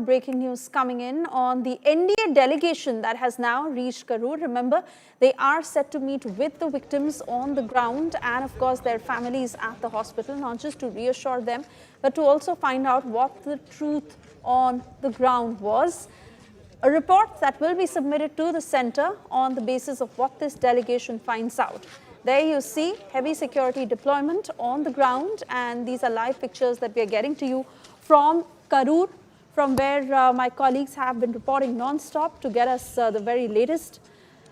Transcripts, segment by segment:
breaking news coming in on the NDA delegation that has now reached Karur. Remember, they are set to meet with the victims on the ground and, of course, their families at the hospital, not just to reassure them, but to also find out what the truth on the ground was. A report that will be submitted to the center on the basis of what this delegation finds out. There you see heavy security deployment on the ground, and these are live pictures that we are getting to you from Karur, from where my colleagues have been reporting non-stop to get us the very latest.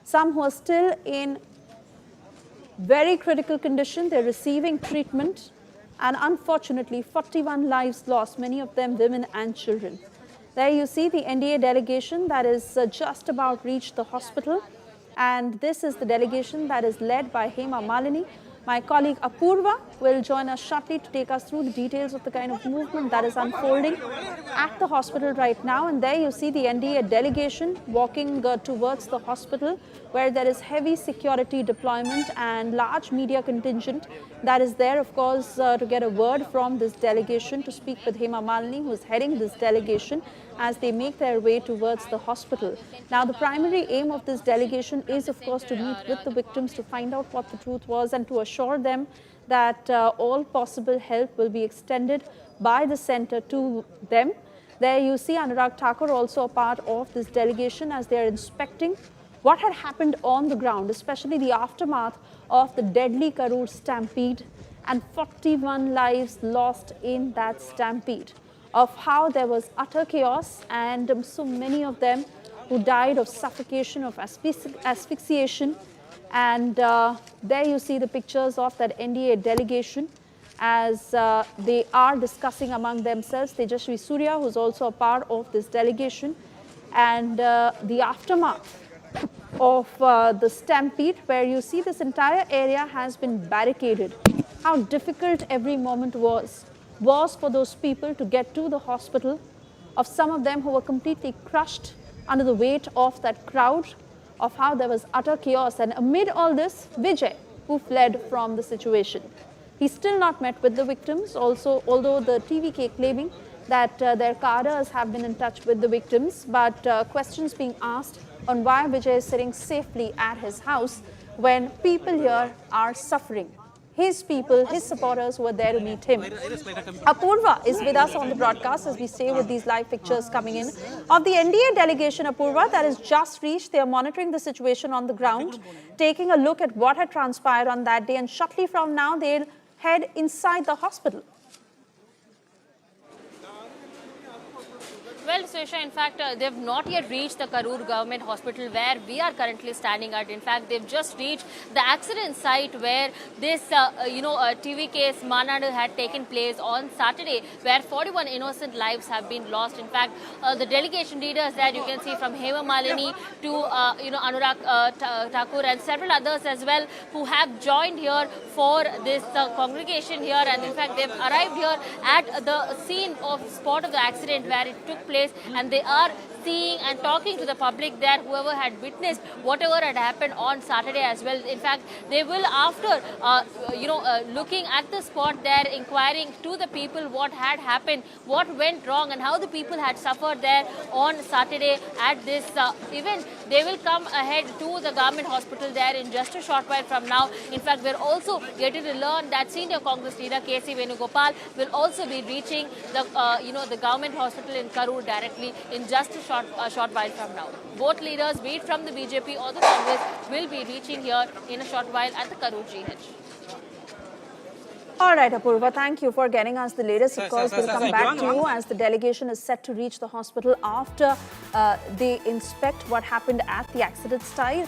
Some who are still in very critical condition, they're receiving treatment, and unfortunately 41 lives lost, many of them women and children. There you see the NDA delegation that is just about reached the hospital, and this is the delegation that is led by Hema Malini. My colleague Apurva will join us shortly to take us through the details of the kind of movement that is unfolding at the hospital right now. And there you see the NDA delegation walking towards the hospital, where there is heavy security deployment and large media contingent that is there, of course, to get a word from this delegation, to speak with Hema Malini, who is heading this delegation as they make their way towards the hospital. Now, the primary aim of this delegation is, of course, to meet with the victims to find out what the truth was and to assure them that all possible help will be extended by the center to them. There you see Anurag, Thakur also a part of this delegation as they are inspecting what had happened on the ground, especially the aftermath of the deadly Karur Stampede and 41 lives lost in that stampede, of how there was utter chaos and so many of them who died of suffocation, of asphyxiation. And there you see the pictures of that NDA delegation as they are discussing among themselves. Tejaswi Surya, who's also a part of this delegation, and the aftermath of the stampede, where you see this entire area has been barricaded. How difficult every moment was for those people to get to the hospital, of some of them who were completely crushed under the weight of that crowd, of how there was utter chaos. And amid all this, Vijay, who fled from the situation. He's still not met with the victims, also, although the TVK claiming that their cadres have been in touch with the victims, but questions being asked on why Vijay is sitting safely at his house when people here are suffering. His people, his supporters were there to meet him. Apurva is with us on the broadcast as we stay with these live pictures coming in of the NDA delegation, Apurva, that has just reached. They are monitoring the situation on the ground, taking a look at what had transpired on that day, and shortly from now they'll head inside the hospital. Well, Surya, in fact, they've not yet reached the Karur government hospital where we are currently standing at. In fact, they've just reached the accident site where this, TVK's Manadu had taken place on Saturday, where 41 innocent lives have been lost. In fact, the delegation leaders that you can see, from Hema Malini to, Anurag, Thakur and several others as well, who have joined here for this congregation here. And in fact, they've arrived here at the scene of spot of the accident where it took place, and they are seeing and talking to the public there, whoever had witnessed whatever had happened on Saturday as well. In fact, they will, after looking at the spot there, inquiring to the people what had happened, what went wrong, and how the people had suffered there on Saturday at this event. They will come ahead to the government hospital there in just a short while from now. In fact, we're also getting to learn that senior Congress leader KC Venugopal will also be reaching the government hospital in Karur directly in just a short while from now. Both leaders, be it from the BJP or the Congress, will be reaching here in a short while at the Karur GH. All right, Apurva, thank you for getting us the latest. Of course, we'll come back to you as the delegation is set to reach the hospital after they inspect what happened at the accident site.